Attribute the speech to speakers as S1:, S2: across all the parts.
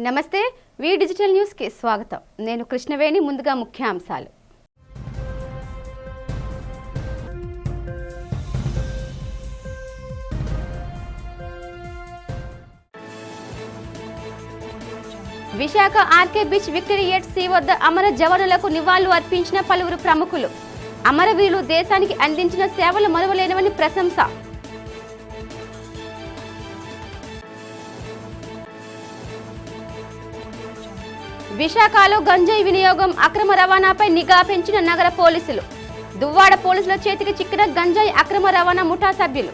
S1: నమస్తే వి digital news కి స్వాగతం. నేను కృష్ణవేణి. ముందుగా ముఖ్యాంశాలు. Visakha RK beach victory at sea వద్ద అమర జవానులకు నివాళులు అర్పించిన పలువురు ప్రముఖులు. అమరవీరులు దేశానికి అందించిన సేవలు మరువలేనివని ప్రశంస. విశాఖలో గంజాయి వినియోగం అక్రమ రవాణాపై నిఘా పెంచిన నగర పోలీసులు. దువ్వాడ పోలీసుల చేతికి చిక్కిన గంజాయి అక్రమ రవాణా ముఠా సభ్యులు.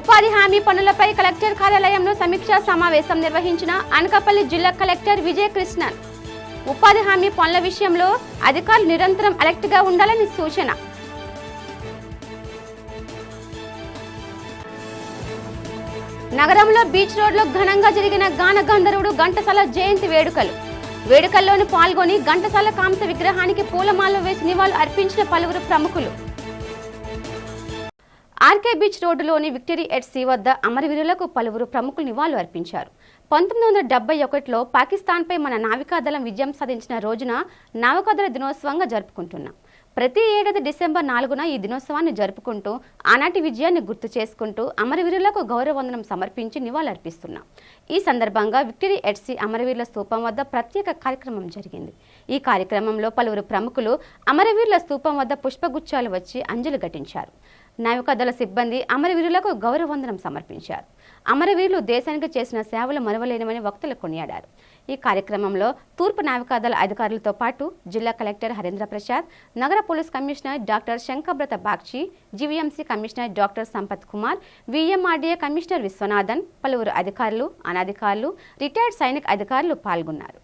S1: ఉపాధి హామీ పనులపై కలెక్టర్ కార్యాలయంలో సమీక్షా సమావేశం నిర్వహించిన అనకాపల్లి జిల్లా కలెక్టర్ విజయకృష్ణన్. ఉపాధి హామీ పనుల విషయంలో అధికారులు నిరంతరం అలర్ట్గా ఉండాలని సూచన. నగరంలో బీచ్ రోడ్లో ఘనంగా జరిగిన గాన గంధర్వుడు ఘంటసాల జయంతి వేడుకల్లోని పాల్గొని ఘంటసాల కాంస్య విగ్రహానికి పూలమాలలు వేసి నివాళులు అర్పించిన పలువురు ప్రముఖులు. ఆర్కే బీచ్ రోడ్డులోని విక్టరీ ఎట్ సీ వద్ద అమరవీరులకు పలువురు ప్రముఖులు నివాళులు అర్పించారు. 1971లో పాకిస్తాన్పై మన నావికాదళం విజయం సాధించిన రోజున నావికాదళ దినోత్సవంగా జరుపుకుంటున్నాం. ప్రతి ఏడాది డిసెంబర్ 4న ఈ దినోత్సవాన్ని జరుపుకుంటూ ఆనాటి విజయాన్ని గుర్తు చేసుకుంటూ అమరవీరులకు గౌరవవందనం సమర్పించి నివాళులర్పిస్తున్నాం. ఈ సందర్భంగా విక్టరీ ఎట్ సీ అమరవీరుల స్తూపం వద్ద ప్రత్యేక కార్యక్రమం జరిగింది. ఈ కార్యక్రమంలో పలువురు ప్రముఖులు అమరవీరుల స్తూపం వద్ద పుష్పగుచ్చాలు వచ్చి అంజలి ఘటించారు. నావికాదళ సిబ్బంది అమరవీరులకు గౌరవవందనం సమర్పించారు. అమరవీరులు దేశానికి చేసిన సేవలు మరువలేనివని వక్తలు కొనియాడారు. ఈ కార్యక్రమంలో తూర్పు నావికాదళ అధికారులతో పాటు జిల్లా కలెక్టర్ హరేంద్ర ప్రసాద్, నగర police commissioner doctor Shankhabrata Bagchi, GVMC commissioner doctor Sampath Kumar, VMRDA commissioner Viswanathan, పలువురు అధికారులు, అనధికారులు, రిటైర్డ్ సైనిక అధికారులు పాల్గొన్నారు.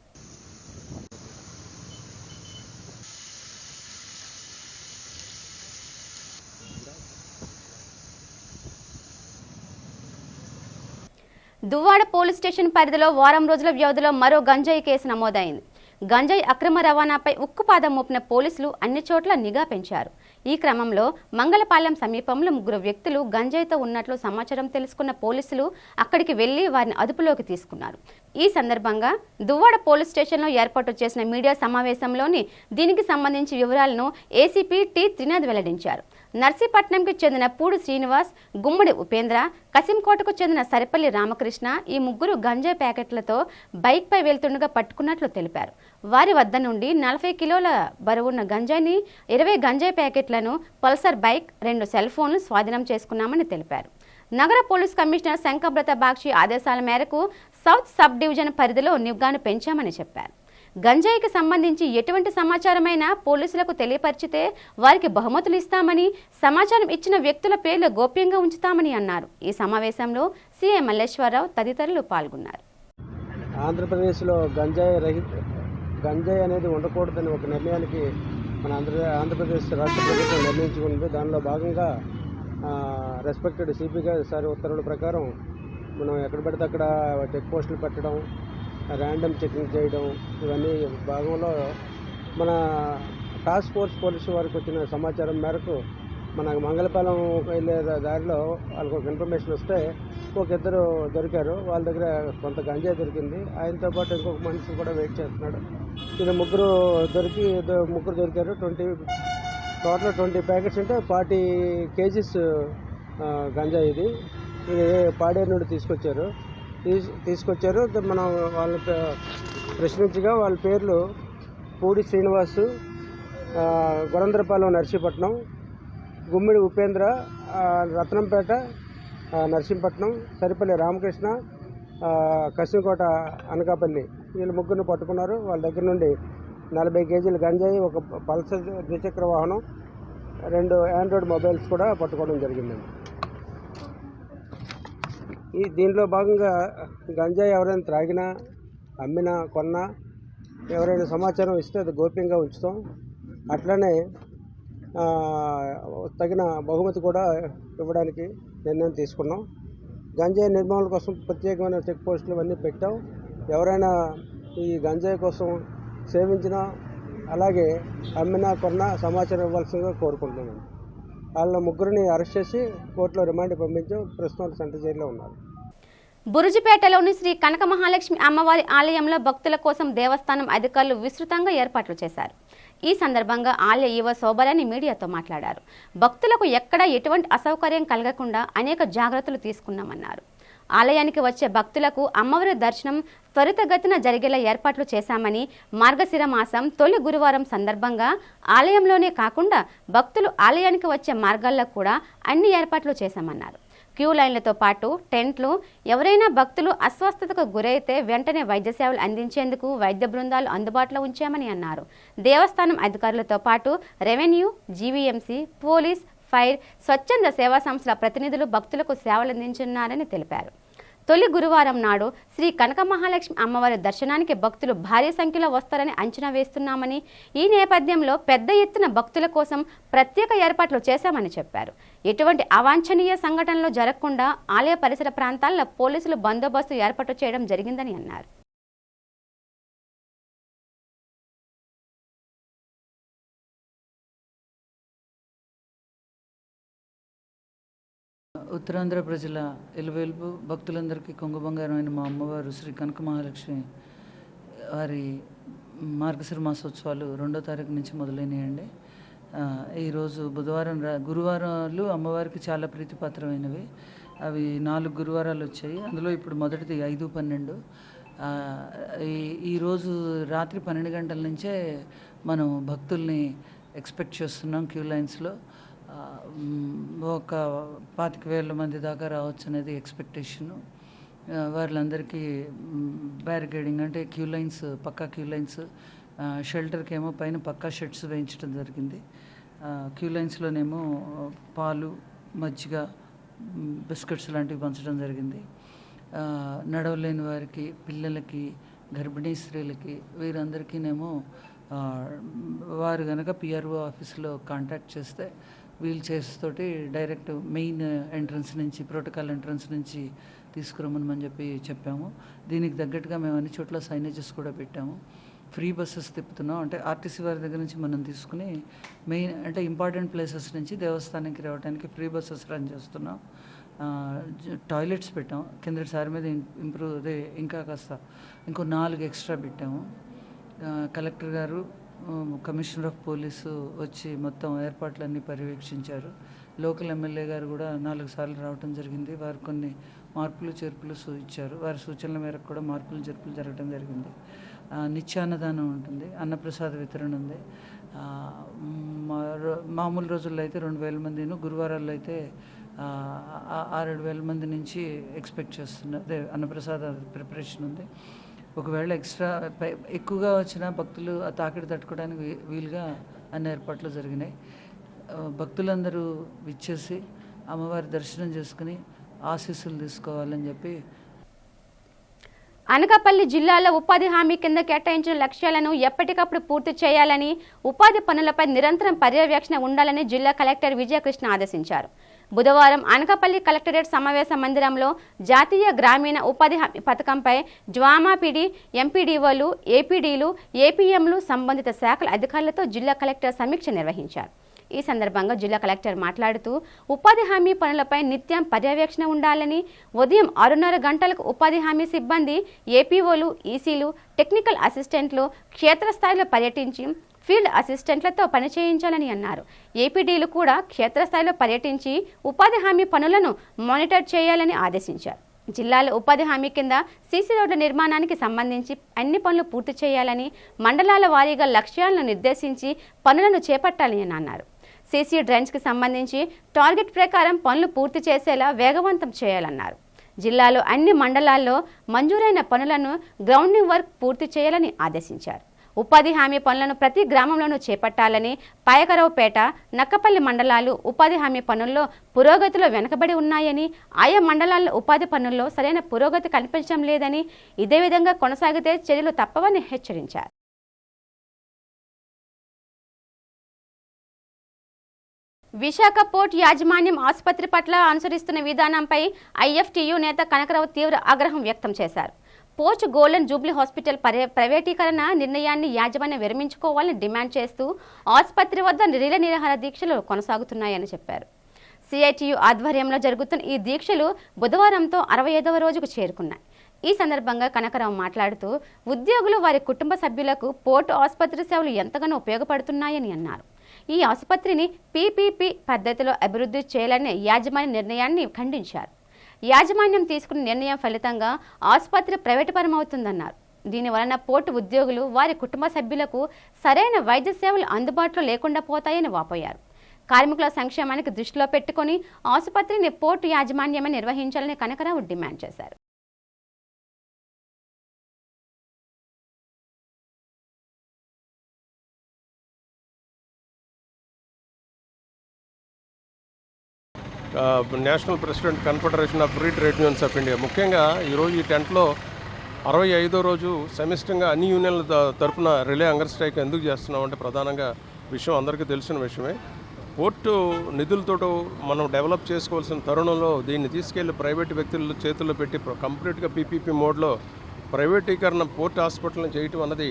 S1: దువ్వాడ పోలీస్ స్టేషన్ పరిధిలో వారం రోజుల వ్యవధిలో మరో గంజాయి కేసు నమోదైంది. గంజాయి అక్రమ రవాణాపై ఉక్కుపాదం మోపిన పోలీసులు అన్ని చోట్ల నిఘా పెంచారు. ఈ క్రమంలో మంగళపాలెం సమీపంలో 3 వ్యక్తులు గంజాయితో ఉన్నట్లు సమాచారం తెలుసుకున్న పోలీసులు అక్కడికి వెళ్లి వారిని అదుపులోకి తీసుకున్నారు. ఈ సందర్భంగా దువ్వాడ పోలీస్ స్టేషన్లో ఏర్పాటు చేసిన మీడియా సమావేశంలోని దీనికి సంబంధించి వివరాలను ఏసీపీ టి త్రినాథ్ వెల్లడించారు. నర్సీపట్నంకి చెందిన పూడి శ్రీనివాస్, గుమ్మడి ఉపేంద్ర, కసింకోటకు చెందిన సరిపల్లి రామకృష్ణ ఈ 3 గంజాయి ప్యాకెట్లతో బైక్పై వెళ్తుండగా పట్టుకున్నట్లు తెలిపారు. వారి వద్ద నుండి 40 కిలోల బరువున్న గంజాయిని, 20 గంజాయి ప్యాకెట్లను, పల్సర్ బైక్, 2 సెల్ ఫోన్లు స్వాధీనం చేసుకున్నామని తెలిపారు. నగర పోలీస్ కమిషనర్ శంకబ్రత బాగ్చి ఆదేశాల మేరకు సౌత్ సబ్ డివిజన్ పరిధిలో నిఘాను పెంచామని చెప్పారు. గంజాయికి సంబంధించి ఎటువంటి సమాచారమైనా పోలీసులకు తెలియపరిచితే వారికి బహుమతులు ఇస్తామని, సమాచారం ఇచ్చిన వ్యక్తుల పేర్లు గోప్యంగా ఉంచుతామని అన్నారు. ఈ సమావేశంలో సీఐ మల్లేశ్వరరావు తదితరులు పాల్గొన్నారు.
S2: ఆంధ్రప్రదేశ్లో గంజాయి అనేది ఉండకూడదని ఒక నిర్ణయానికి మన ఆంధ్రప్రదేశ్ రాష్ట్ర ప్రభుత్వం నిర్ణయించుకుంది. దానిలో భాగంగా రెస్పెక్టెడ్ సిపి గారి సారి ఉత్తర్వుల ప్రకారం మనం ఎక్కడ పడితే అక్కడ చెక్ పోస్టులు పెట్టడం, ర్యాండమ్ చెకింగ్ చేయడం, ఇవన్నీ భాగంలో మన టాస్క్ ఫోర్స్ పోలీసు వారికి వచ్చిన సమాచారం మేరకు మన మంగళపాలెం వెళ్ళే దారిలో వాళ్ళకి ఒక ఇన్ఫర్మేషన్ వస్తే ఇద్దరు దొరికారు. వాళ్ళ దగ్గర కొంత గంజాయి దొరికింది. ఆయనతో పాటు ఇంకొక మనిషి కూడా వెయిట్ చేస్తున్నాడు. ఇది ముగ్గురు దొరికారు. టోటల్ 20 ప్యాకెట్స్ అంటే 40 కేజీస్ గంజాయి. ఇది పాడేరు నుండి తీసుకొచ్చారు. మనం వాళ్ళ ప్రశ్నించగా వాళ్ళ పేర్లు పూడి శ్రీనివాసు, గురంద్రపాలెం నర్సీపట్నం, గుమ్మిడి ఉపేంద్ర రత్నంపేట నర్సీపట్నం, సరిపల్లి రామకృష్ణ కసింకోట అనకాపల్లి, వీళ్ళు 3 పట్టుకున్నారు. వాళ్ళ దగ్గర నుండి 40 కేజీల గంజాయి, ఒక పల్సర్ ద్విచక్ర వాహనం, 2 ఆండ్రాయిడ్ మొబైల్స్ కూడా పట్టుకోవడం జరిగిందండి. దీనిలో భాగంగా గంజాయి ఎవరైనా త్రాగినా, అమ్మినా, కొన్నా ఎవరైనా సమాచారం ఇస్తే అది గోప్యంగా ఉంచుతాం. అట్లనే తగిన బహుమతి కూడా ఇవ్వడానికి నిర్ణయం తీసుకున్నాం. గంజాయి నిర్మూలన కోసం ప్రత్యేకమైన చెక్ పోస్టులు ఇవన్నీ పెట్టాం. ఎవరైనా ఈ గంజాయి కోసం సేవించినా, అలాగే అమ్మినా, కొన్నా సమాచారం ఇవ్వాల్సిందిగా కోరుకుంటున్నాను. వాళ్ళ ముగ్గురిని అరెస్ట్ చేసి కోర్టులో రిమాండ్కి పంపించాం. ప్రస్తుతం సెంట్రల్ జైల్లో ఉన్నారు.
S1: బురుజుపేటలోని శ్రీ కనక మహాలక్ష్మి అమ్మవారి ఆలయంలో భక్తుల కోసం దేవస్థానం అధికారులు విస్తృతంగా ఏర్పాట్లు చేశారు. ఈ సందర్భంగా ఆలయ ఈవో శోభరాణి మీడియాతో మాట్లాడారు. భక్తులకు ఎక్కడా ఎటువంటి అసౌకర్యం కలగకుండా అనేక జాగ్రత్తలు తీసుకున్నామన్నారు. ఆలయానికి వచ్చే భక్తులకు అమ్మవారి దర్శనం త్వరితగతిన జరిగేలా ఏర్పాట్లు చేశామని, మార్గశిర మాసం తొలి గురువారం సందర్భంగా ఆలయంలోనే కాకుండా భక్తులు ఆలయానికి వచ్చే మార్గాల్లో కూడా అన్ని ఏర్పాట్లు చేశామన్నారు. క్యూ లైన్లతో పాటు టెంట్లు, ఎవరైనా భక్తులు అస్వస్థతకు గురైతే వెంటనే వైద్య సేవలు అందించేందుకు వైద్య బృందాలు అందుబాటులో ఉంచామని అన్నారు. దేవస్థానం అధికారులతో పాటు రెవెన్యూ, జీవీఎంసీ, పోలీస్, ఫైర్, స్వచ్ఛంద సేవా సంస్థల ప్రతినిధులు భక్తులకు సేవలందించున్నారని తెలిపారు. తొలి గురువారం నాడు శ్రీ కనక మహాలక్ష్మి అమ్మవారి దర్శనానికి భక్తులు భారీ సంఖ్యలో వస్తారని అంచనా వేస్తున్నామని, ఈ నేపథ్యంలో పెద్ద ఎత్తున భక్తుల కోసం ప్రత్యేక ఏర్పాట్లు చేశామని చెప్పారు. ఎటువంటి అవాంఛనీయ సంఘటనలు జరగకుండా ఆలయ పరిసర ప్రాంతాల్లో పోలీసులు బందోబస్తు ఏర్పాటు చేయడం జరిగిందని అన్నారు.
S3: ఉత్తరాంధ్ర ప్రజల ఎలువెలుపు భక్తులందరికీ కొంగు బంగారమైన మా అమ్మవారు శ్రీ కనక మహాలక్ష్మి వారి మార్గశిర మాసోత్సవాలు 2వ తారీఖు నుంచి మొదలైనాయండి. ఈరోజు బుధవారం గురువారాలు అమ్మవారికి చాలా ప్రీతిపాత్రమైనవి. అవి 4 గురువారాలు వచ్చాయి. అందులో ఇప్పుడు మొదటిది 5/12. ఈరోజు రాత్రి 12 గంటల నుంచే మనం భక్తుల్ని ఎక్స్పెక్ట్ చేస్తున్నాం. క్యూ లైన్స్లో ఒక 25,000 మంది దాకా రావచ్చు అనేది ఎక్స్పెక్టేషను. వాళ్ళందరికీ బ్యారికేడింగ్ అంటే క్యూ లైన్స్, పక్కా క్యూ లైన్స్, షెల్టర్కి ఏమో పైన పక్కా షెడ్స్ వేయించడం జరిగింది. క్యూ లైన్స్లోనేమో పాలు, మజ్జిగ, బిస్కెట్స్ లాంటివి పంచడం జరిగింది. నడవలేని వారికి, పిల్లలకి, గర్భిణీ స్త్రీలకి, వీరందరికీనేమో వారు కనుక పిఆర్ఓ ఆఫీస్లో కాంటాక్ట్ చేస్తే వీల్ చైర్స్ తోటి డైరెక్ట్ మెయిన్ ఎంట్రన్స్ నుంచి, ప్రోటోకాల్ ఎంట్రన్స్ నుంచి తీసుకురమ్మని చెప్పాము. దీనికి తగ్గట్టుగా మేము అన్ని చోట్ల సైనేజెస్ కూడా పెట్టాము. ఫ్రీ బస్సెస్ తిప్పుతున్నాం. అంటే ఆర్టీసీ వారి దగ్గర నుంచి మనం తీసుకుని మెయిన్ అంటే ఇంపార్టెంట్ ప్లేసెస్ నుంచి దేవస్థానానికి రావడానికి ఫ్రీ బస్సెస్ రన్ చేస్తున్నాం. టాయిలెట్స్ పెట్టాం. కిందటిసారి మీద ఇంప్రూవ్ అదే ఇంకా కాస్త ఇంకో 4 ఎక్స్ట్రా పెట్టాము. కలెక్టర్ గారు, కమిషనర్ ఆఫ్ పోలీసు వచ్చి మొత్తం ఏర్పాట్లన్నీ పర్యవేక్షించారు. లోకల్ ఎమ్మెల్యే గారు కూడా 4 సార్లు రావడం జరిగింది. వారు కొన్ని మార్పులు చేర్పులు ఇచ్చారు. వారి సూచనల మేరకు కూడా మార్పులు చేర్పులు జరగడం జరిగింది. నిత్యాన్నదానం ఉంటుంది, అన్నప్రసాద వితరణ ఉంది. మామూలు రోజుల్లో అయితే 2,000 మందిను, గురువారాల్లో అయితే 6,000-7,000 మంది నుంచి ఎక్స్పెక్ట్ చేస్తున్నారు. అదే అన్నప్రసాద ప్రిపరేషన్ ఉంది. ఒకవేళ ఎక్స్ట్రా ఎక్కువగా వచ్చిన భక్తులు ఆ తాకిడి తట్టుకోవడానికి వీలుగా అన్ని ఏర్పాట్లు జరిగినాయి. భక్తులందరూ విచ్చేసి అమ్మవారి దర్శనం చేసుకుని ఆశీస్సులు తీసుకోవాలని చెప్పి.
S1: అనకాపల్లి జిల్లాలో ఉపాధి హామీ కింద కేటాయించిన లక్ష్యాలను ఎప్పటికప్పుడు పూర్తి చేయాలని, ఉపాధి పనులపై నిరంతరం పర్యవేక్షణ ఉండాలని జిల్లా కలెక్టర్ విజయకృష్ణ ఆదేశించారు. బుధవారం అనకాపల్లి కలెక్టరేట్ సమావేశ మందిరంలో జాతీయ గ్రామీణ ఉపాధి హామీ పథకంపై జ్వామాపిడి, ఎంపీడీఓలు, ఏపీడీలు, ఏపీఎంలు, సంబంధిత శాఖల అధికారులతో జిల్లా కలెక్టర్ సమీక్ష నిర్వహించారు. ఈ సందర్భంగా జిల్లా కలెక్టర్ మాట్లాడుతూ ఉపాధి హామీ పనులపై నిత్యం పర్యవేక్షణ ఉండాలని, ఉదయం 6:30 గంటలకు ఉపాధి హామీ సిబ్బంది, ఏపీఓలు, ఈసీలు, టెక్నికల్ అసిస్టెంట్లు క్షేత్రస్థాయిలో పర్యటించి ఫీల్డ్ అసిస్టెంట్లతో పనిచేయించాలని అన్నారు. ఏపీడీలు కూడా క్షేత్రస్థాయిలో పర్యటించి ఉపాధి హామీ పనులను మానిటర్ చేయాలని ఆదేశించారు. జిల్లాలో ఉపాధి హామీ కింద సీసీ రోడ్ల నిర్మాణానికి సంబంధించి అన్ని పనులు పూర్తి చేయాలని, మండలాల వారీగా లక్ష్యాలను నిర్దేశించి పనులను చేపట్టాలని అన్నారు. సీసీ డ్రైన్స్కి సంబంధించి టార్గెట్ ప్రకారం పనులు పూర్తి చేసేలా వేగవంతం చేయాలన్నారు. జిల్లాలో అన్ని మండలాల్లో మంజూరైన పనులను గ్రౌండింగ్ వర్క్ పూర్తి చేయాలని ఆదేశించారు. ఉపాధి హామీ పనులను ప్రతి గ్రామంలోనూ చేపట్టాలని, పాయకరావుపేట, నక్కపల్లి మండలాలు ఉపాధి హామీ పనుల్లో పురోగతిలో వెనుకబడి ఉన్నాయని, ఆయా మండలాల్లో ఉపాధి పనుల్లో సరైన పురోగతి కనిపించడం లేదని, ఇదే విధంగా కొనసాగితే చర్యలు తప్పవని హెచ్చరించారు. విశాఖ పోర్ట్ యాజమాన్యం ఆసుపత్రి పట్ల అనుసరిస్తున్న విధానంపై ఐఎఫ్టీయూ నేత కనకరావు తీవ్ర ఆగ్రహం వ్యక్తం చేశారు. పోర్చ్ గోల్డెన్ జూబ్లీ హాస్పిటల్ ప్రైవేటీకరణ నిర్ణయాన్ని యాజమాన్యం విరమించుకోవాలని డిమాండ్ చేస్తూ ఆసుపత్రి వద్ద రిలే నిరాహార దీక్షలు కొనసాగుతున్నాయని చెప్పారు. సిఐటియు ఆధ్వర్యంలో జరుగుతున్న ఈ దీక్షలు బుధవారంతో 65వ రోజుకు చేరుకున్నాయి. ఈ సందర్భంగా కనకరావు మాట్లాడుతూ ఉద్యోగులు వారి కుటుంబ సభ్యులకు పోర్టు ఆసుపత్రి సేవలు ఎంతగానో ఉపయోగపడుతున్నాయని అన్నారు. ఈ ఆసుపత్రిని పీపీపీ పద్ధతిలో అభివృద్ధి చేయాలనే యాజమాన్య నిర్ణయాన్ని ఖండించారు. యాజమాన్యం తీసుకున్న నిర్ణయం ఫలితంగా ఆసుపత్రి ప్రైవేటుపరమవుతుందన్నారు. దీనివలన పోర్టు ఉద్యోగులు వారి కుటుంబ సభ్యులకు సరైన వైద్య సేవలు అందుబాటులో లేకుండా పోతాయని వాపోయారు. కార్మికుల సంక్షేమానికి దృష్టిలో పెట్టుకుని ఆసుపత్రిని పోర్టు యాజమాన్యమే నిర్వహించాలని కనకరావు డిమాండ్ చేశారు.
S4: National president confederation of free trade unions of India ముఖ్యంగా ఈరోజు ఈ టెంట్లో 65వ రోజు సమిష్టంగా అన్ని యూనియన్ల తరఫున రిలే హంగర్ స్ట్రైక్ ఎందుకు చేస్తున్నామంటే ప్రధానంగా విషయం అందరికీ తెలిసిన విషయమే. పోర్టు నిధులతో మనం డెవలప్ చేసుకోవాల్సిన తరుణంలో దీన్ని తీసుకెళ్లి ప్రైవేట్ వ్యక్తుల చేతుల్లో పెట్టి కంప్లీట్గా పీపీపీ మోడ్లో ప్రైవేటీకరణ పోర్ట్ హాస్పిటల్ని చేయటం అన్నది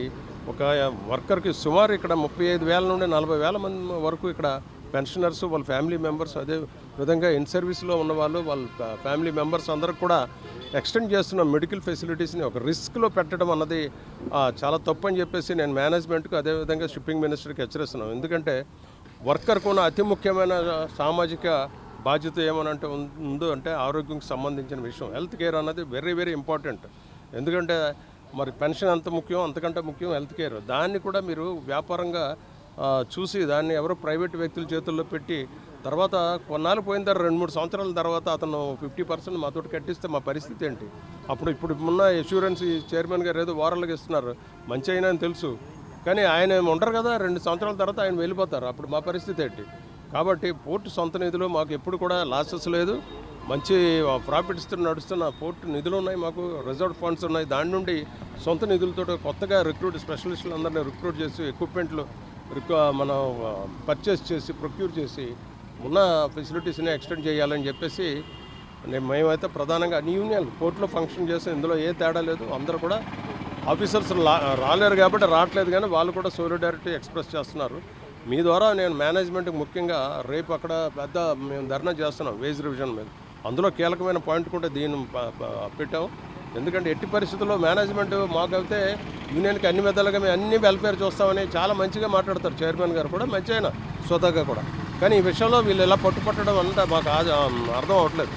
S4: ఒక వర్కర్కి సుమారు ఇక్కడ 35,000 నుండి 40,000 మంది వరకు ఇక్కడ పెన్షనర్స్ వాళ్ళ ఫ్యామిలీ మెంబర్స్ అదే విధంగా ఇన్ సర్వీస్లో ఉన్నవాళ్ళు వాళ్ళ ఫ్యామిలీ మెంబర్స్ అందరికి కూడా ఎక్స్టెండ్ చేస్తున్న మెడికల్ ఫెసిలిటీస్ని ఒక రిస్క్లో పెట్టడం అన్నది చాలా తప్పు అని చెప్పేసి నేను మేనేజ్మెంట్కు అదేవిధంగా షిప్పింగ్ మినిస్టర్కి హెచ్చరిస్తున్నాను. ఎందుకంటే వర్కర్కు ఉన్న అతి ముఖ్యమైన సామాజిక బాధ్యత ఏమనంటే ఉందో అంటే ఆరోగ్యంకి సంబంధించిన విషయం. హెల్త్ కేర్ అన్నది వెరీ వెరీ ఇంపార్టెంట్. ఎందుకంటే మరి పెన్షన్ అంత ముఖ్యం, అంతకంటే ముఖ్యం హెల్త్ కేర్. దాన్ని కూడా మీరు వ్యాపారంగా చూసి దాన్ని ఎవరో ప్రైవేట్ వ్యక్తుల చేతుల్లో పెట్టి తర్వాత కొన్నాళ్ళు పోయిన తర్వాత 2-3 సంవత్సరాల తర్వాత అతను 50% మాతోటి కట్టిస్తే మా పరిస్థితి ఏంటి? ఇప్పుడు ఉన్న ఎష్యూరెన్స్ చైర్మన్ గారు ఏదో వారాలుగా ఇస్తున్నారు, మంచి అయినా అని తెలుసు, కానీ ఆయన ఉండరు కదా. 2 సంవత్సరాల తర్వాత ఆయన వెళ్ళిపోతారు, అప్పుడు మా పరిస్థితి ఏంటి? కాబట్టి పోర్టు సొంత నిధులు మాకు ఎప్పుడు కూడా లాసెస్ లేదు, మంచి ప్రాఫిట్స్ నడుస్తున్న పోర్టు నిధులు ఉన్నాయి, మాకు రిజర్వ్ ఫండ్స్ ఉన్నాయి. దాని నుండి సొంత నిధులతో కొత్తగా స్పెషలిస్టులు అందరినీ రిక్రూట్ చేసి ఎక్విప్మెంట్లు మనం పర్చేస్ చేసి ప్రొక్యూర్ చేసి ఉన్న ఫెసిలిటీస్ని ఎక్స్టెండ్ చేయాలని చెప్పేసి మేమైతే ప్రధానంగా అన్ని యూనియన్లు కోర్టులో ఫంక్షన్ చేసి ఇందులో ఏ తేడా లేదు. అందరూ కూడా ఆఫీసర్స్ రాలేరు కాబట్టి రావట్లేదు, కానీ వాళ్ళు కూడా సోలిడారిటీ ఎక్స్ప్రెస్ చేస్తున్నారు. మీ ద్వారా నేను మేనేజ్మెంట్కి ముఖ్యంగా రేపు అక్కడ పెద్ద మేము ధర్నా చేస్తున్నాం వేజ్ రివిజన్ మీద. అందులో కీలకమైన పాయింట్ కూడా దీన్ని పెట్టాం. ఎందుకంటే ఎట్టి పరిస్థితుల్లో మేనేజ్మెంట్ మాకైతే యూనియన్కి అన్ని విధాలుగా మేము అన్ని వెల్ఫేర్ చూస్తామని చాలా మంచిగా మాట్లాడతారు చైర్మన్ గారు కూడా, మంచి అయినా స్వతహాగా కూడా. కానీ ఈ విషయంలో వీళ్ళు ఇలా పట్టుపట్టడం అంటే మాకు అర్థం అవ్వట్లేదు.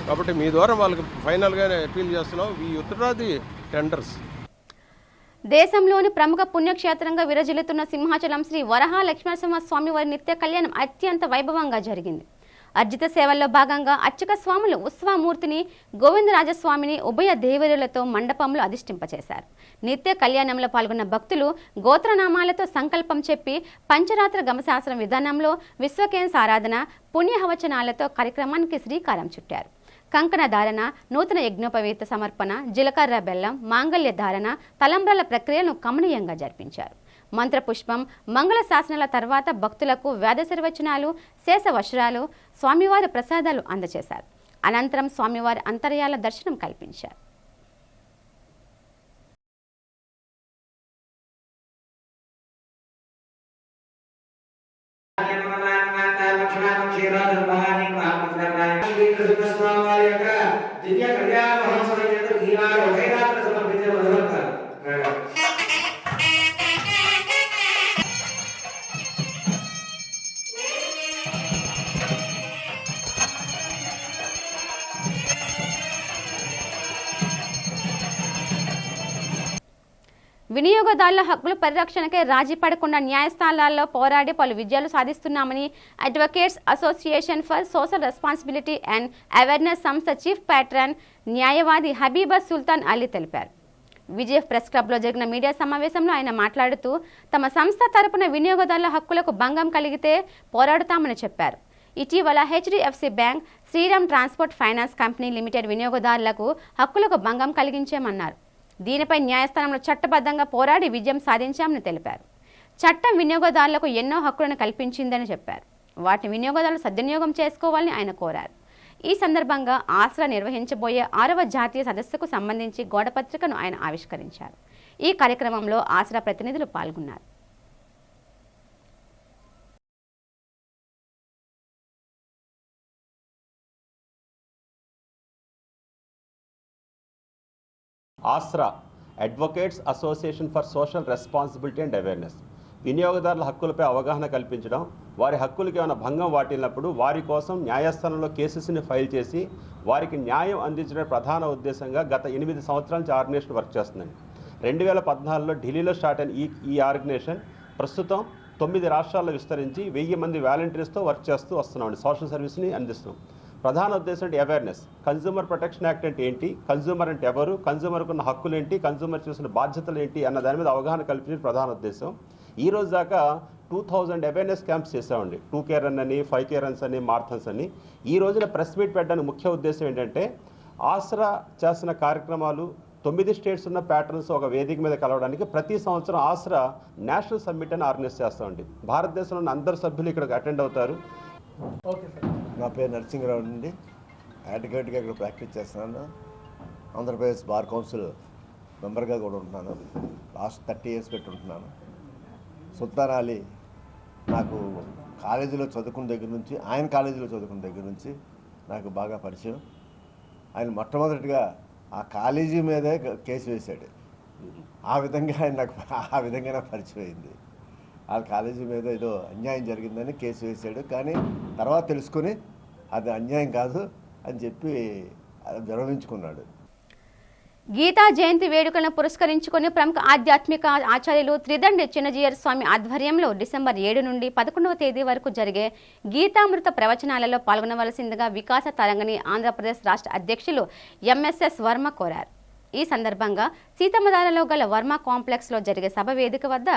S4: కాబట్టి మీ ద్వారా వాళ్ళకి ఫైనల్గానే అపీల్ చేస్తున్నాం, ఈ ఉత్తరాది టెండర్స్.
S1: దేశంలోని ప్రముఖ పుణ్యక్షేత్రంగా విరజిల్లుతున్న సింహాచలం శ్రీ వరహ లక్ష్మీనరసింహ స్వామి వారి నిత్య కళ్యాణం అత్యంత వైభవంగా జరిగింది. అర్జిత సేవల్లో భాగంగా అర్చక స్వాములు ఉత్సవమూర్తిని గోవిందరాజస్వామిని ఉభయ దేవరులతో మండపంలో అధిష్ఠింపచేశారు. నిత్య కళ్యాణంలో పాల్గొన్న భక్తులు గోత్రనామాలతో సంకల్పం చెప్పి పంచరాత్ర గమశాస్త్రం విధానంలో విశ్వకేశ ఆరాధన పుణ్యహవచనాలతో కార్యక్రమానికి శ్రీకారం చుట్టారు. కంకణ ధారణ, నూతన యజ్ఞోపవీత సమర్పణ, జీలకర్ర బెల్లం, మాంగళ్య ధారణ, తలంబ్రాల ప్రక్రియను కమనీయంగా జరిపించారు. మంత్రపుష్పం, మంగళ శాసనాల తర్వాత భక్తులకు వేదశిర్వచనాలు, శేష వస్త్రాలు, స్వామివారి ప్రసాదాలు అందజేశారు. అనంతరం స్వామివారి అంతర్యాల దర్శనం కల్పించారు. వినియోగదారుల హక్కుల పరిరక్షణకై రాజీ పడకుండా న్యాయస్థానాల్లో పోరాడి పలు విజయాలు సాధిస్తున్నామని advocates association for social responsibility and awareness సంస్థ చీఫ్ ప్యాట్రన్ న్యాయవాది హబీబా సుల్తాన్ అలీ తెలిపారు. విజయ్ ప్రెస్ క్లబ్లో జరిగిన మీడియా సమావేశంలో ఆయన మాట్లాడుతూ తమ సంస్థ తరపున వినియోగదారుల హక్కులకు భంగం కలిగితే పోరాడుతామని చెప్పారు. ఇటీవల HDFC bank, Shriram transport finance company limited వినియోగదారులకు హక్కులకు భంగం కలిగించామన్నారు. దీనిపై న్యాయస్థానంలో చట్టబద్ధంగా పోరాడి విజయం సాధించామని తెలిపారు. చట్టం వినియోగదారులకు ఎన్నో హక్కులను కల్పించిందని చెప్పారు. వాటిని వినియోగదారులు సద్వినియోగం చేసుకోవాలని ఆయన కోరారు. ఈ సందర్భంగా ఆసరా నిర్వహించబోయే 6వ జాతీయ సదస్సుకు సంబంధించి గోడపత్రికను ఆయన ఆవిష్కరించారు. ఈ కార్యక్రమంలో ఆసరా ప్రతినిధులు పాల్గొన్నారు.
S5: Aasra advocates association for social responsibility and awareness వినియోగదారుల హక్కులపై అవగాహన కల్పించడం, వారి హక్కులకి ఏమైనా భంగం వాటిల్లినప్పుడు వారి కోసం న్యాయస్థానంలో కేసెస్ని ఫైల్ చేసి వారికి న్యాయం అందించడం ప్రధాన ఉద్దేశంగా గత 8 సంవత్సరాల నుంచి ఆర్గనైజేషన్ వర్క్ చేస్తుందండి. 2014లో ఢిల్లీలో స్టార్ట్ అయిన ఈ ఆర్గనైజేషన్ ప్రస్తుతం 9 రాష్ట్రాల్లో విస్తరించి 1000 మంది వాలంటీర్స్తో వర్క్ చేస్తూ వస్తున్నామండి. సోషల్ సర్వీస్ని అందిస్తున్నాం. ప్రధాన ఉద్దేశం అంటే అవేర్నెస్. కన్జ్యూమర్ ప్రొటెక్షన్ యాక్ట్ అంటే ఏంటి, కన్జ్యూమర్ అంటే ఎవరు, కన్జ్యూమర్కు ఉన్న హక్కులు ఏంటి, కన్జ్యూమర్ చేసిన బాధ్యతలు ఏంటి అన్న దాని మీద అవగాహన కల్పించడం ప్రధాన ఉద్దేశం. ఈ రోజు దాకా 2000 అవేర్నెస్ క్యాంప్స్ చేసామండి. 2K రన్ అని, 5K రన్స్ అని, మారథన్స్ అని. ఈ రోజున ప్రెస్ మీట్ పెట్టడానికి ముఖ్య ఉద్దేశం ఏంటంటే ఆసరా చేస్తున్న కార్యక్రమాలు 9 స్టేట్స్ ఉన్న ప్యాటర్న్స్ ఒక వేదిక మీద కలవడానికి ప్రతి సంవత్సరం ఆసరా నేషనల్ సమ్మిట్ అని ఆర్గనైజ్ చేస్తామండి. భారతదేశంలో ఉన్న అందరు సభ్యులు ఇక్కడికి అటెండ్ అవుతారు.
S6: నా పేరు నరసింహరావు అండి. అడ్వకేట్గా ఇక్కడ ప్రాక్టీస్ చేస్తున్నాను. ఆంధ్రప్రదేశ్ బార్ కౌన్సిల్ మెంబర్గా కూడా ఉంటున్నాను. లాస్ట్ 30 years పెట్టి ఉంటున్నాను. సుల్తాన్ అలీ నాకు కాలేజీలో చదువుకున్న దగ్గర నుంచి, ఆయన కాలేజీలో చదువుకున్న దగ్గర నుంచి నాకు బాగా పరిచయం. ఆయన మొట్టమొదటిగా ఆ కాలేజీ మీదే కేసు వేశాడు. ఆ విధంగా ఆయన నాకు నాకు పరిచయం అయింది. వాళ్ళ కాలేజీ మీద ఏదో అన్యాయం జరిగిందని కేసు వేశాడు. కానీ తర్వాత తెలుసుకొని అది అన్యాయం కాదు అని చెప్పి విరమించుకున్నాడు.
S1: గీతా జయంతి వేడుకలను పురస్కరించుకుని ప్రముఖ ఆధ్యాత్మిక ఆచార్యులు త్రిదండి చిన్నజీయర్ స్వామి ఆధ్వర్యంలో డిసెంబర్ 7 నుండి 11వ తేదీ వరకు జరిగే గీతామృత ప్రవచనాలలో పాల్గొనవలసిందిగా వికాస తరంగిణి ఆంధ్రప్రదేశ్ రాష్ట్ర అధ్యక్షులు MSS వర్మ కోరారు. ఈ సందర్భంగా సీతమ్మధారలో గల వర్మ కాంప్లెక్స్లో జరిగే సభ వేదిక వద్ద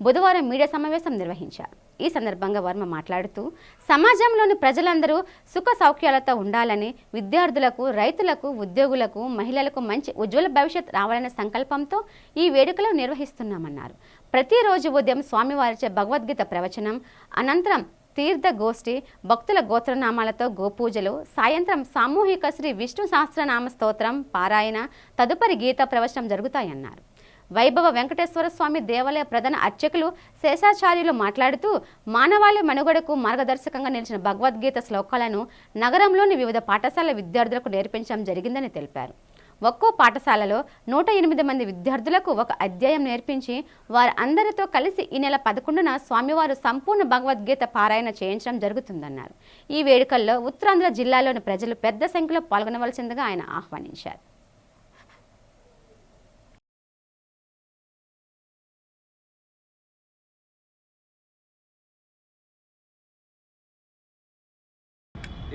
S1: బుధవారం మీడియా సమావేశం నిర్వహించారు. ఈ సందర్భంగా వర్మ మాట్లాడుతూ సమాజంలోని ప్రజలందరూ సుఖ సౌఖ్యాలతో ఉండాలని, విద్యార్థులకు, రైతులకు, ఉద్యోగులకు, మహిళలకు మంచి ఉజ్వల భవిష్యత్ రావాలనే సంకల్పంతో ఈ వేడుకలు నిర్వహిస్తున్నామన్నారు. ప్రతిరోజు ఉదయం స్వామివారిచే భగవద్గీత ప్రవచనం, అనంతరం తీర్థ గోష్ఠి, భక్తుల గోత్రనామాలతో గోపూజలు, సాయంత్రం సామూహిక శ్రీ విష్ణు సహస్రనామ స్తోత్రం పారాయణ, తదుపరి గీతా ప్రవచనం జరుగుతాయన్నారు. వైభవ వెంకటేశ్వర స్వామి దేవాలయ ప్రధాన అర్చకులు శేషాచార్యులు మాట్లాడుతూ మానవాళి మనుగడకు మార్గదర్శకంగా నిలిచిన భగవద్గీత శ్లోకాలను నగరంలోని వివిధ పాఠశాలల విద్యార్థులకు నేర్పించడం జరిగిందని తెలిపారు. ఒక్కో పాఠశాలలో 108 మంది విద్యార్థులకు ఒక అధ్యాయం నేర్పించి వారందరితో కలిసి ఈ నెల 11న స్వామివారు సంపూర్ణ భగవద్గీత పారాయణ చేయించడం జరుగుతుందన్నారు. ఈ వేడుకల్లో ఉత్తరాంధ్ర జిల్లాలోని ప్రజలు పెద్ద సంఖ్యలో పాల్గొనవలసిందిగా ఆయన ఆహ్వానించారు.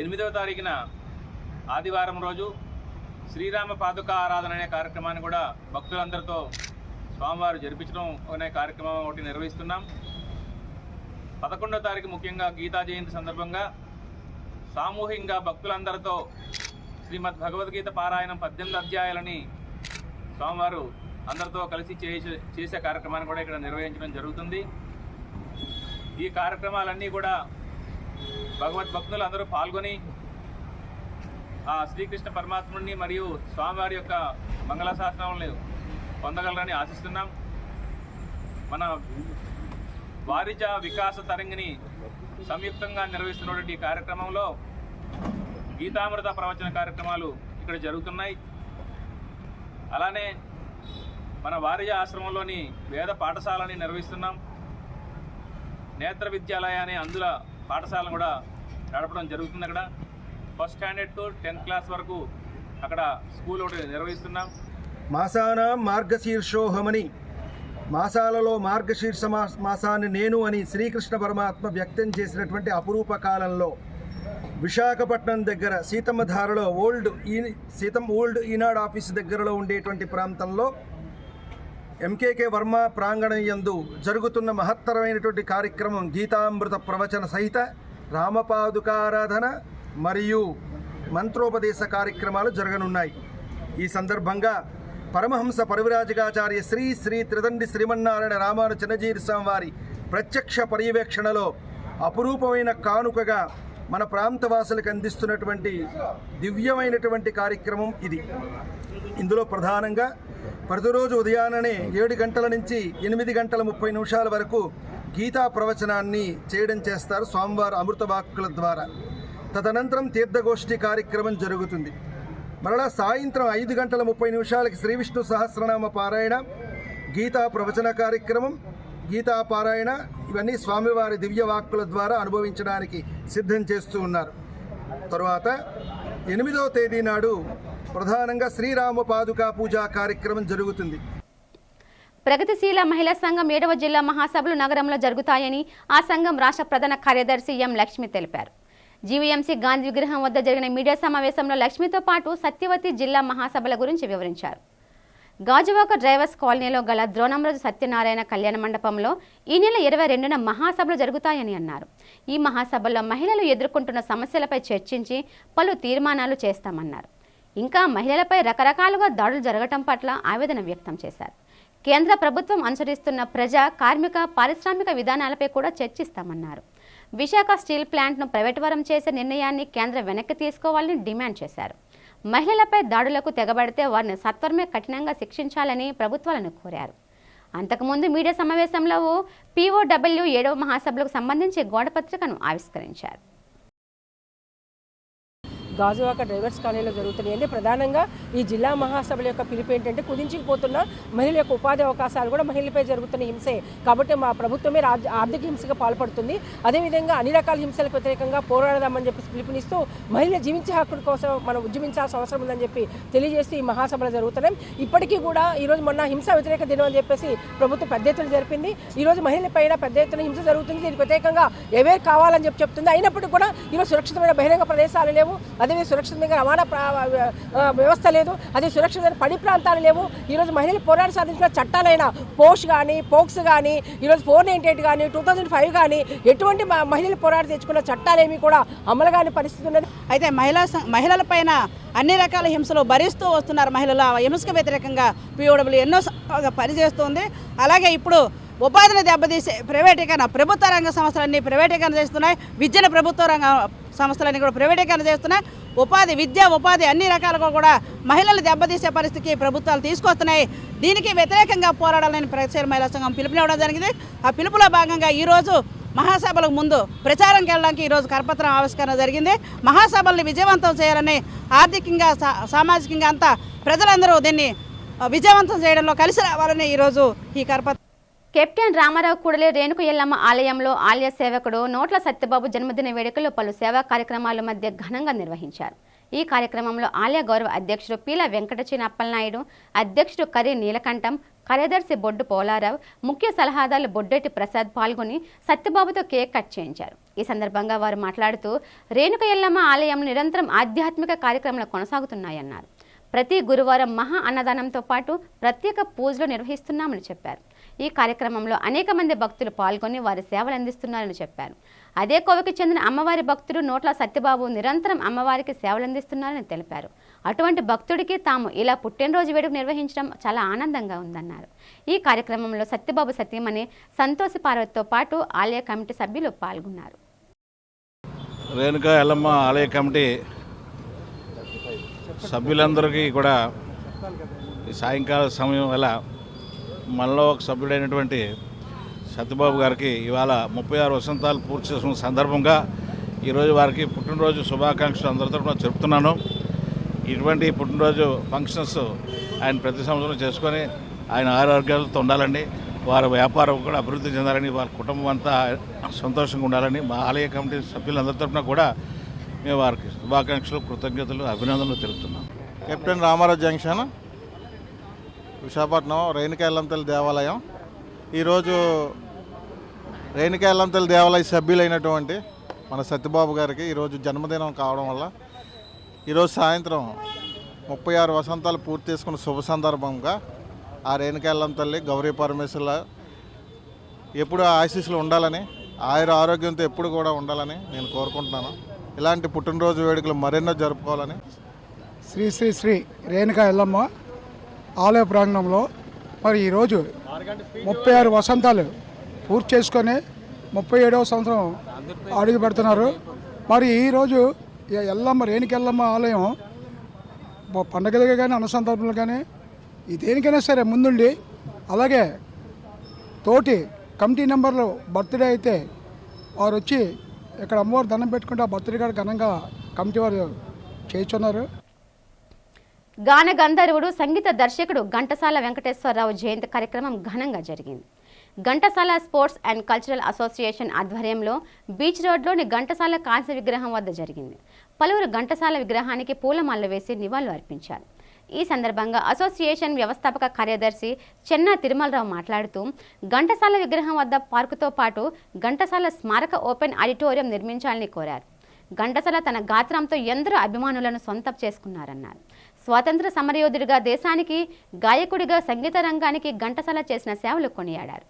S7: ఎనిమిదవ తారీఖున ఆదివారం రోజు శ్రీరామ పాదుక ఆరాధన అనే కార్యక్రమాన్ని కూడా భక్తులందరితో స్వామివారు జరిపించడం అనే కార్యక్రమం ఒకటి నిర్వహిస్తున్నాం. 11వ తారీఖు ముఖ్యంగా గీతా జయంతి సందర్భంగా సామూహికంగా భక్తులందరితో శ్రీమద్ భగవద్గీత పారాయణం 18 అధ్యాయాలని స్వామివారు అందరితో కలిసి చేసే కార్యక్రమాన్ని కూడా ఇక్కడ నిర్వహించడం జరుగుతుంది. ఈ కార్యక్రమాలన్నీ కూడా భగవద్భక్తులు అందరూ పాల్గొని ఆ శ్రీకృష్ణ పరమాత్ముడిని మరియు స్వామివారి యొక్క మంగళశాసనాలను పొందగలరని ఆశిస్తున్నాం. మన వారిజ వికాస తరంగిణి సంయుక్తంగా నిర్వహిస్తున్నటువంటి ఈ కార్యక్రమంలో గీతామృత ప్రవచన కార్యక్రమాలు ఇక్కడ జరుగుతున్నాయి. అలానే మన వారిజ ఆశ్రమంలోని వేద పాఠశాలని నిర్వహిస్తున్నాం. నేత్ర విద్యాలయ అనే అందుల పాఠశాలను కూడా నడపడం జరుగుతుంది. అక్కడ first standard to 10th class వరకు అక్కడ స్కూల్ ఒకటి నిర్వహిస్తున్నాం.
S8: మాసాన మార్గశీర్షోహమని, మాసాలలో మార్గశీర్ష మాసాన్ని నేను అని శ్రీకృష్ణ పరమాత్మ వ్యక్తం చేసినటువంటి అపురూప కాలంలో విశాఖపట్నం దగ్గర సీతమ్మధారలో ఓల్డ్ ఈనాడు ఆఫీస్ దగ్గరలో ఉండేటువంటి ప్రాంతంలో MKK వర్మ ప్రాంగణం యందు జరుగుతున్న మహత్తరమైనటువంటి కార్యక్రమం గీతామృత ప్రవచన సహిత రామపాదుకారాధన మరియు మంత్రోపదేశ కార్యక్రమాలు జరగనున్నాయి. ఈ సందర్భంగా పరమహంస పరివిరాజకాచార్య శ్రీ శ్రీ త్రిదండి శ్రీమన్నారాయణ రామాను చిన్నజీరి స్వామి వారి ప్రత్యక్ష పర్యవేక్షణలో అపురూపమైన కానుకగా మన ప్రాంతవాసులకు అందిస్తున్నటువంటి దివ్యమైనటువంటి కార్యక్రమం ఇది. ఇందులో ప్రధానంగా ప్రతిరోజు ఉదయాన్నే 7 గంటల నుంచి 8 గంటల 30 నిమిషాల వరకు గీతా ప్రవచనాన్ని చేస్తారు స్వామివారి అమృత వాక్కుల ద్వారా. తదనంతరం తీర్థగోష్ఠి కార్యక్రమం జరుగుతుంది. మరలా సాయంత్రం 5 గంటల 30 నిమిషాలకి శ్రీ విష్ణు సహస్రనామ పారాయణ, గీతా ప్రవచన కార్యక్రమం, గీతా పారాయణ ఇవన్నీ స్వామివారి దివ్య వాక్కుల ద్వారా అనుభవించడానికి సిద్ధం చేస్తూ ఉన్నారు. తరువాత 8వ తేదీ నాడు ప్రధానంగా శ్రీరామ పాదుకా పూజా కార్యక్రమం జరుగుతుంది.
S1: ప్రగతిశీల మహిళా సంఘం 7వ జిల్లా మహాసభలు నగరంలో జరుగుతాయని ఆ సంఘం రాష్ట్ర ప్రధాన కార్యదర్శి ఎం లక్ష్మి తెలిపారు. జీవీఎంసీ గాంధీ విగ్రహం వద్ద జరిగిన మీడియా సమావేశంలో లక్ష్మితో పాటు సత్యవతి జిల్లా మహాసభల గురించి వివరించారు. గాజువాక డ్రైవర్స్ కాలనీలో గల ద్రోణంరాజు సత్యనారాయణ కళ్యాణ మండపంలో ఈ నెల 22న మహాసభలు జరుగుతాయని అన్నారు. ఈ మహాసభల్లో మహిళలు ఎదుర్కొంటున్న సమస్యలపై చర్చించి పలు తీర్మానాలు చేస్తామన్నారు. ఇంకా మహిళలపై రకరకాలుగా దాడులు జరగటం పట్ల ఆవేదన వ్యక్తం చేశారు. కేంద్ర ప్రభుత్వం అనుసరిస్తున్న ప్రజా, కార్మిక, పారిశ్రామిక విధానాలపై కూడా చర్చిస్తామన్నారు. విశాఖ స్టీల్ ప్లాంట్ను ప్రైవేటువరం చేసే నిర్ణయాన్ని కేంద్రం వెనక్కి తీసుకోవాలని డిమాండ్ చేశారు. మహిళలపై దాడులకు తెగబడితే వారిని సత్వరమే కఠినంగా శిక్షించాలని ప్రభుత్వాలను కోరారు. అంతకుముందు మీడియా సమావేశంలో POW 7వ మహాసభలకు సంబంధించి గోడపత్రికను ఆవిష్కరించారు.
S9: గాజువాక డ్రైవర్స్ కాలనీలో జరుగుతున్నాయండి. ప్రధానంగా ఈ జిల్లా మహాసభల యొక్క పిలుపు ఏంటంటే కుదించుకుపోతున్న మహిళల యొక్క ఉపాధి అవకాశాలు కూడా మహిళలపై జరుగుతున్న హింసే కాబట్టి మా ప్రభుత్వమే ఆర్థిక హింసగా పాల్పడుతుంది. అదేవిధంగా అన్ని రకాల హింసలకు వ్యతిరేకంగా పోరాడదామని చెప్పి పిలుపునిస్తూ మహిళల జీవించే హక్కుల కోసం మనం ఉద్యమించాల్సిన అవసరం ఉందని చెప్పి తెలియజేస్తూ ఈ మహాసభలు జరుగుతున్నాయి. ఇప్పటికీ కూడా ఈరోజు మొన్న హింస వ్యతిరేక దినం అని చెప్పేసి ప్రభుత్వం పెద్ద ఎత్తున జరిపింది. ఈరోజు మహిళలపైన పెద్ద ఎత్తున హింస జరుగుతుంది. దీనికి వ్యతిరేకంగా అవేర్ కావాలని చెప్తుంది. అయినప్పటికీ కూడా ఈరోజు సురక్షితమైన బహిరంగ ప్రదేశాలు లేవు, అదే సురక్షితంగా రవాణా వ్యవస్థ లేదు, అదే సురక్షితమైన పడి ప్రాంతాలు లేవు. ఈరోజు మహిళలు పోరాట సాధించిన చట్టాలైన పోక్స్ కానీ ఈరోజు 498 కానీ 2005 కానీ ఎటువంటి మహిళలు పోరాట తెచ్చుకున్న చట్టాలేమీ కూడా అమలు కాని పరిస్థితి ఉన్నది.
S10: అయితే మహిళల పైన అన్ని రకాల హింసలు భరిస్తూ వస్తున్నారు. మహిళల హింసకు వ్యతిరేకంగా POW ఎన్నో పనిచేస్తుంది. అలాగే ఇప్పుడు ఉపాధిని దెబ్బతీసే ప్రైవేటీకరణ, ప్రభుత్వ రంగ సంస్థలన్నీ ప్రైవేటీకరణ చేస్తున్నాయి. విద్యను ప్రభుత్వ రంగ సంస్థలన్నీ కూడా ప్రైవేటీకరణ చేస్తున్నాయి. విద్య ఉపాధి అన్ని రకాలుగా కూడా మహిళలు దెబ్బతీసే పరిస్థితికి ప్రభుత్వాలు తీసుకొస్తున్నాయి. దీనికి వ్యతిరేకంగా పోరాడాలని ప్రగతిశీల మహిళా సంఘం పిలుపునివ్వడం జరిగింది. ఆ పిలుపులో భాగంగా ఈరోజు మహాసభలకు ముందు ప్రచారంకి వెళ్ళడానికి ఈరోజు కరపత్రం ఆవిష్కరణ జరిగింది. మహాసభల్ని విజయవంతం చేయాలని ఆర్థికంగా, సామాజికంగా అంతా ప్రజలందరూ దీన్ని విజయవంతం చేయడంలో కలిసి రావాలని ఈరోజు ఈ కరపత్రం.
S1: కెప్టెన్ రామారావు కూడలి రేణుక ఎల్లమ్మ ఆలయంలో ఆలయ సేవకుడు నోట్ల సత్యబాబు జన్మదిన వేడుకలు పలు సేవా కార్యక్రమాల మధ్య ఘనంగా నిర్వహించారు. ఈ కార్యక్రమంలో ఆలయ గౌరవ అధ్యక్షుడు పీల వెంకటచిన అప్పలనాయుడు, అధ్యక్షుడు కరి నీలకంఠం, కార్యదర్శి బొడ్డు పోలారావు, ముఖ్య సలహాదారులు బొడ్డెట్టి ప్రసాద్ పాల్గొని సత్యబాబుతో కేక్ కట్ చేయించారు. ఈ సందర్భంగా వారు మాట్లాడుతూ రేణుక ఎల్లమ్మ ఆలయంలో నిరంతరం ఆధ్యాత్మిక కార్యక్రమాలు కొనసాగుతున్నాయన్నారు. ప్రతి గురువారం మహా అన్నదానంతో పాటు ప్రత్యేక పూజలు నిర్వహిస్తున్నామని చెప్పారు. ఈ కార్యక్రమంలో అనేక మంది భక్తులు పాల్గొని వారి సేవలు అందిస్తున్నారని చెప్పారు. అదే కోవకి చెందిన అమ్మవారి భక్తుడు నోట్ల సత్యబాబు నిరంతరం అమ్మవారికి సేవలు అందిస్తున్నారని తెలిపారు. అటువంటి భక్తుడికి తాము ఇలా పుట్టినరోజు వేడుక నిర్వహించడం చాలా ఆనందంగా ఉందన్నారు. ఈ కార్యక్రమంలో సత్యబాబు సతీమణి సంతోషి పార్వతితో పాటు ఆలయ కమిటీ సభ్యులు పాల్గొన్నారు.
S11: రేణుక ఎల్లమ్మ ఆలయ కమిటీ సభ్యులందరికీ కూడా ఈ సాయంకాల సమయం వల్ల మనలో ఒక సభ్యుడైనటువంటి సత్యబాబు గారికి ఇవాళ 36 వసంతాలు పూర్తి చేసుకున్న సందర్భంగా ఈరోజు వారికి పుట్టినరోజు శుభాకాంక్షలు అందరి తరఫున చెప్తున్నాను. ఇటువంటి పుట్టినరోజు ఫంక్షన్స్ ఆయన ప్రతి సంవత్సరం చేసుకొని ఆయన ఆరోగ్యాలతో ఉండాలని, వారి వ్యాపారం కూడా అభివృద్ధి చెందాలని, వారి కుటుంబం అంతా సంతోషంగా ఉండాలని మా ఆలయ కమిటీ సభ్యులందరి తరఫున కూడా మేము వారికి శుభాకాంక్షలు, కృతజ్ఞతలు, అభినందనలు తెలుపుతున్నాం.
S12: కెప్టెన్ రామారావు జంక్షన్, విశాఖపట్నం రేణుక ఎల్లంతల్లి దేవాలయం. ఈరోజు రేణుక ఎల్లంతల్లి దేవాలయ సభ్యులైనటువంటి మన సత్యబాబు గారికి ఈరోజు జన్మదినం కావడం వల్ల ఈరోజు సాయంత్రం 36 వసంతాలు పూర్తి చేసుకున్న శుభ సందర్భంగా ఆ రేణుక ఎల్లంతల్లి గౌరీ పరమేశ్వరుల ఎప్పుడు ఆశీస్సులు ఉండాలని, ఆరోగ్యంతో ఎప్పుడు కూడా ఉండాలని నేను కోరుకుంటున్నాను. ఇలాంటి పుట్టినరోజు వేడుకలు మరెన్నో జరుపుకోవాలని.
S13: శ్రీ శ్రీ శ్రీ రేణుక ఎల్లమ్మ ఆలయ ప్రాంగణంలో మరి ఈరోజు 36 వసంతాలు పూర్తి చేసుకొని 37వ సంవత్సరం అడుగు పెడుతున్నారు. మరి ఈరోజు ఎల్లమ్మ రేణుకెళ్ళమ్మ ఆలయం పండగలుగా కానీ అనుసంధానాలు కానీ ఈ దేనికైనా సరే ముందుండి, అలాగే తోటి కమిటీ మెంబర్లు బర్త్డే అయితే వారు వచ్చి ఇక్కడ అమ్మవారు దండం పెట్టుకుంటే ఆ బర్త్డే కూడా ఘనంగా కమిటీ వారు చేస్తున్నారు.
S1: గాన గంధర్వుడు సంగీత దర్శకుడు ఘంటసాల వెంకటేశ్వరరావు జయంతి కార్యక్రమం ఘనంగా జరిగింది. Ghantasala sports and cultural association ఆధ్వర్యంలో బీచ్ రోడ్లోని ఘంటసాల కాంస్య విగ్రహం వద్ద జరిగింది. పలువురు ఘంటసాల విగ్రహానికి పూలమాలలు వేసి నివాళులు అర్పించారు. ఈ సందర్భంగా అసోసియేషన్ వ్యవస్థాపక కార్యదర్శి చెన్నా తిరుమలరావు మాట్లాడుతూ ఘంటసాల విగ్రహం వద్ద పార్కుతో పాటు ఘంటసాల స్మారక ఓపెన్ ఆడిటోరియం నిర్మించాలని కోరారు. ఘంటసాల తన గాత్రంతో ఎందరో అభిమానులను సొంతం చేసుకున్నారన్నారు. స్వాతంత్ర సమరయోధుడిగా దేశానికి, గాయకుడిగా సంగీత రంగానికి ఘంటసాల చేసిన సేవలు కొనియాడారు.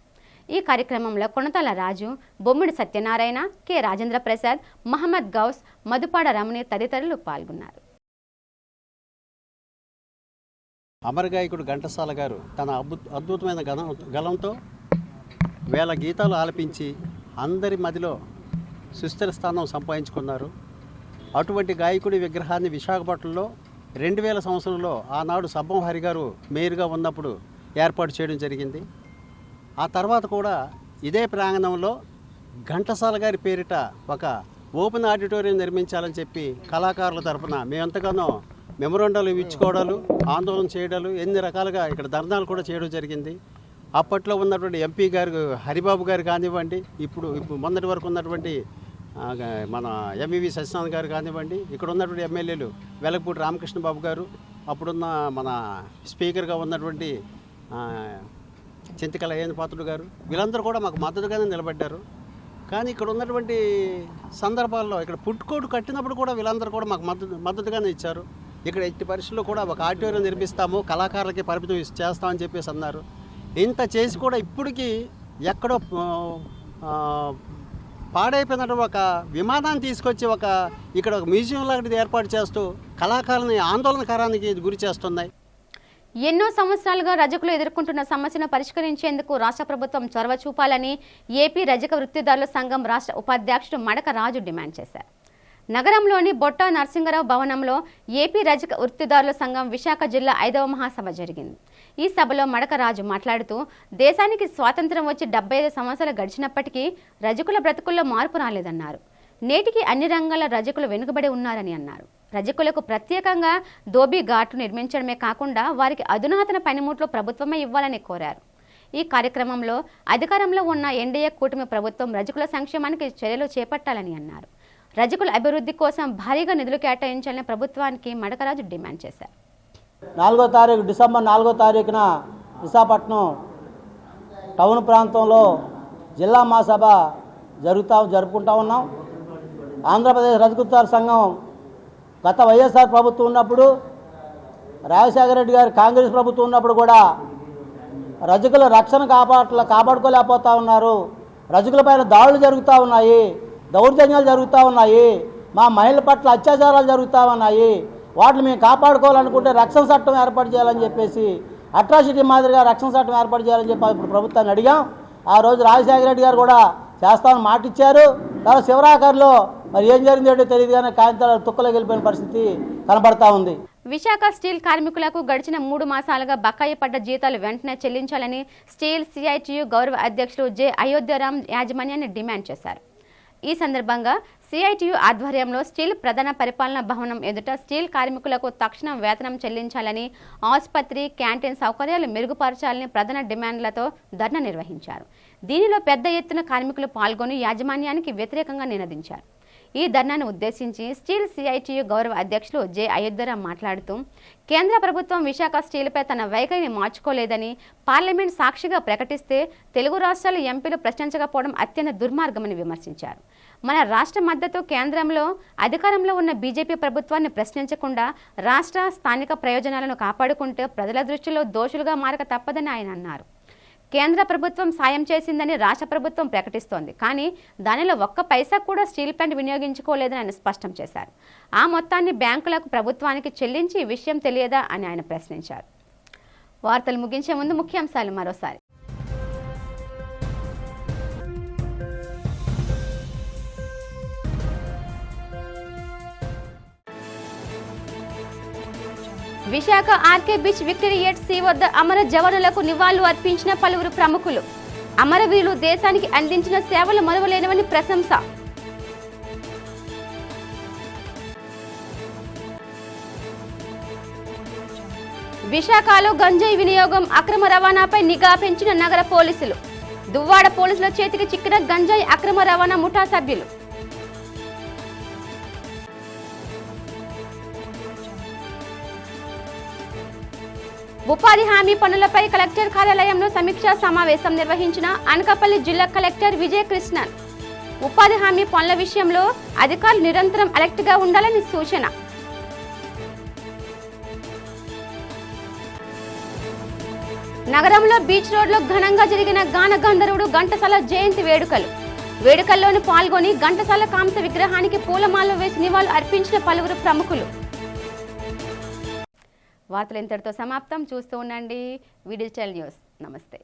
S1: ఈ కార్యక్రమంలో కొనతల రాజు, బొమ్మిడి సత్యనారాయణ, కె రాజేంద్ర ప్రసాద్, మహమ్మద్ గౌస్, మధుపాడ రమణి తదితరులు పాల్గొన్నారు.
S14: అమరగాయకుడు ఘంటసాల గారు తన అద్భుతమైన గలంతో వేల గీతాలు ఆలపించి అందరి మదిలో సుస్థిర స్థానం సంపాదించుకున్నారు. అటువంటి గాయకుడి విగ్రహాన్ని విశాఖపట్నంలో 2000 సంవత్సరంలో ఆనాడు సబ్బం హరి గారు మేయర్గా ఉన్నప్పుడు ఏర్పాటు చేయడం జరిగింది. ఆ తర్వాత కూడా ఇదే ప్రాంగణంలో ఘంటసాల గారి పేరిట ఒక ఓపెన్ ఆడిటోరియం నిర్మించాలని చెప్పి కళాకారుల తరఫున మేమెంతగానో మెమొరాండాలు ఇచ్చుకోవడాలు, ఆందోళన చేయడాలు, ఎన్ని రకాలుగా ఇక్కడ ధర్నాలు కూడా చేయడం జరిగింది. అప్పట్లో ఉన్నటువంటి ఎంపీ గారు హరిబాబు గారు కానివ్వండి, ఇప్పుడు మొన్నటి వరకు ఉన్నటువంటి మన ఎంవివి సత్యనారాయణ గారు కానివ్వండి, ఇక్కడ ఉన్నటువంటి ఎమ్మెల్యేలు వెలగపూడి రామకృష్ణ బాబు గారు, అప్పుడున్న మన స్పీకర్గా ఉన్నటువంటి చింతకల అయ్యన్న పాత్రుడు గారు, వీళ్ళందరూ కూడా మాకు మద్దతుగానే నిలబడ్డారు. కానీ ఇక్కడ ఉన్నటువంటి సందర్భాల్లో ఇక్కడ పుట్టుకోడు కట్టినప్పుడు కూడా వీళ్ళందరూ కూడా మాకు మద్దతుగానే ఇచ్చారు. ఇక్కడ ఎట్టి పరిస్థితుల్లో కూడా ఒక ఆడిటోరియం నిర్మిస్తాము, కళాకారులకి పరిమితం చేస్తామని చెప్పేసి అన్నారు. ఇంత చేసి కూడా ఇప్పటికీ ఎక్కడో పాడైపోయినటువంటి ఒక విమానాన్ని తీసుకొచ్చి ఇక్కడ ఒక మ్యూజియం లాంటిది ఏర్పాటు చేస్తూ కళాకారులని ఆందోళనకరానికి గురి చేస్తున్నాయి.
S1: ఎన్నో సంవత్సరాలుగా రజకులు ఎదుర్కొంటున్న సమస్యను పరిష్కరించేందుకు రాష్ట్ర ప్రభుత్వం చొరవ చూపాలని ఏపీ రజక వృత్తిదారుల సంఘం రాష్ట్ర ఉపాధ్యక్షుడు మడక రాజు డిమాండ్ చేశారు. నగరంలోని బొట్ట నరసింగరావు భవనంలో ఏపీ రజక వృత్తిదారుల సంఘం విశాఖ జిల్లా 5వ మహాసభ జరిగింది. ఈ సభలో మడక రాజు మాట్లాడుతూ దేశానికి స్వాతంత్రం వచ్చి 75 సంవత్సరాలు గడిచినప్పటికీ రజకుల బ్రతుకుల్లో మార్పు రాలేదన్నారు. నేటికి అన్ని రంగాల రజకులు వెనుకబడి ఉన్నారని అన్నారు. రజకులకు ప్రత్యేకంగా దోబీ ఘాట్లు నిర్మించడమే కాకుండా వారికి అధునాతన పనిముట్లు ప్రభుత్వమే ఇవ్వాలని కోరారు. ఈ కార్యక్రమంలో అధికారంలో ఉన్న ఎన్డీఏ కూటమి ప్రభుత్వం రజకుల సంక్షేమానికి చర్యలు చేపట్టాలని అన్నారు. రజకుల అభివృద్ధి కోసం భారీగా నిధులు కేటాయించాలని ప్రభుత్వానికి మడకరాజు డిమాండ్ చేశారు.
S15: డిసెంబర్ 4వ తారీఖున విశాఖపట్నం టౌన్ ప్రాంతంలో జిల్లా మహాసభ జరుపుకుంటా ఉన్నాం. ఆంధ్రప్రదేశ్ రజకుల సంఘం గత వైఎస్ఆర్ ప్రభుత్వం ఉన్నప్పుడు, రాజశేఖర రెడ్డి గారు కాంగ్రెస్ ప్రభుత్వం ఉన్నప్పుడు కూడా రజకుల రక్షణ కాపాడుకోలేకపోతూ ఉన్నారు. రజకులపైన దాడులు జరుగుతూ ఉన్నాయి, దౌర్జన్యాలు జరుగుతూ ఉన్నాయి, మా మహిళల పట్ల అత్యాచారాలు జరుగుతూ ఉన్నాయి. వాటిని మేము కాపాడుకోవాలనుకుంటే రక్షణ చట్టం ఏర్పాటు చేయాలని చెప్పేసి, అట్రాసిటీ మాదిరిగా రక్షణ చట్టం ఏర్పాటు చేయాలని చెప్పి ఇప్పుడు ప్రభుత్వాన్ని అడిగాం. ఆ రోజు రాజశేఖర రెడ్డి గారు కూడా చేస్తామని మాట ఇచ్చారు. తర్వాత శివరాకర్లో మరి ఏం జరిగిందో తెలియదు కానీ కాగితాలు తుక్కలోకి వెళ్ళిపోయిన పరిస్థితి కనబడతా ఉంది.
S1: విశాఖ స్టీల్ కార్మికులకు గడిచిన 3 మాసాలుగా బకాయి పడ్డ జీతాలు వెంటనే చెల్లించాలని స్టీల్ సిఐటియు గౌరవ అధ్యక్షులు జె అయోధ్యరామ్ యాజమాన్యాన్ని డిమాండ్ చేశారు. ఈ సందర్భంగా సిఐటియు ఆధ్వర్యంలో స్టీల్ ప్రధాన పరిపాలనా భవనం ఎదుట స్టీల్ కార్మికులకు తక్షణం వేతనం చెల్లించాలని, ఆసుపత్రి, క్యాంటీన్ సౌకర్యాలు మెరుగుపరచాలని ప్రధాన డిమాండ్లతో ధర్నా నిర్వహించారు. దీనిలో పెద్ద ఎత్తున కార్మికులు పాల్గొని యాజమాన్యానికి వ్యతిరేకంగా నినదించారు. ఈ ధర్నాను ఉద్దేశించి స్టీల్ సిఐటియు గౌరవ అధ్యక్షులు జె అయోధ్యరామ్ మాట్లాడుతూ కేంద్ర ప్రభుత్వం విశాఖ స్టీల్పై తన వైఖరిని మార్చుకోలేదని, పార్లమెంట్ సాక్షిగా ప్రకటిస్తే తెలుగు రాష్ట్రాల ఎంపీలు ప్రశ్నించకపోవడం అత్యంత దుర్మార్గమని విమర్శించారు. మన రాష్ట్ర మద్దతు కేంద్రంలో అధికారంలో ఉన్న బీజేపీ ప్రభుత్వాన్ని ప్రశ్నించకుండా రాష్ట్ర స్థానిక ప్రయోజనాలను కాపాడుకుంటూ ప్రజల దృష్టిలో దోషులుగా మారక తప్పదని ఆయన అన్నారు. కేంద్ర ప్రభుత్వం సాయం చేసిందని రాష్ట్ర ప్రభుత్వం ప్రకటిస్తోంది, కానీ దానిలో ఒక్క పైసా కూడా స్టీల్ ప్లాంట్ వినియోగించుకోలేదని ఆయన స్పష్టం చేశారు. ఆ మొత్తాన్ని బ్యాంకులకు, ప్రభుత్వానికి చెల్లించి ఈ విషయం తెలియదా అని ఆయన ప్రశ్నించారు. వార్తలు ముగించే ముందు ముఖ్యాంశాలు మరోసారి. విశాఖ ఆర్కే బీచ్ విక్టోరియట్ సీ వద్ద అమర జవానులకు నివాళులు అర్పించిన పలువురు ప్రముఖులు. అమరవీరులు దేశానికి అందించిన సేవలు మరువలేనివని ప్రశంస. విశాఖలో గంజాయి వినియోగం, అక్రమ రవాణాపై నిఘా పెంచిన నగర పోలీసులు. దువ్వాడ పోలీసుల చేతికి చిక్కిన గంజాయి అక్రమ రవాణా ముఠా సభ్యులు. ఉపాధి హామీ పనులపై కలెక్టర్ కార్యాలయంలో సమీక్షా సమావేశం నిర్వహించిన అనకాపల్లి జిల్లా కలెక్టర్ విజయకృష్ణన్. ఉపాధి హామీ పనుల విషయంలో అధికారులు నిరంతరం అలర్ట్గా ఉండాలని సూచన. నగరంలో బీచ్ రోడ్లో ఘనంగా జరిగిన గాన గంధర్వుడు ఘంటసాల జయంతి వేడుకల్లోని పాల్గొని ఘంటసాల కాంస్య విగ్రహానికి పూలమాల వేసి నివాళులు అర్పించిన పలువురు ప్రముఖులు. వార్తలు ఇంతటితో సమాప్తం. చూస్తూ ఉండండి డిజిటల్ న్యూస్. నమస్తే.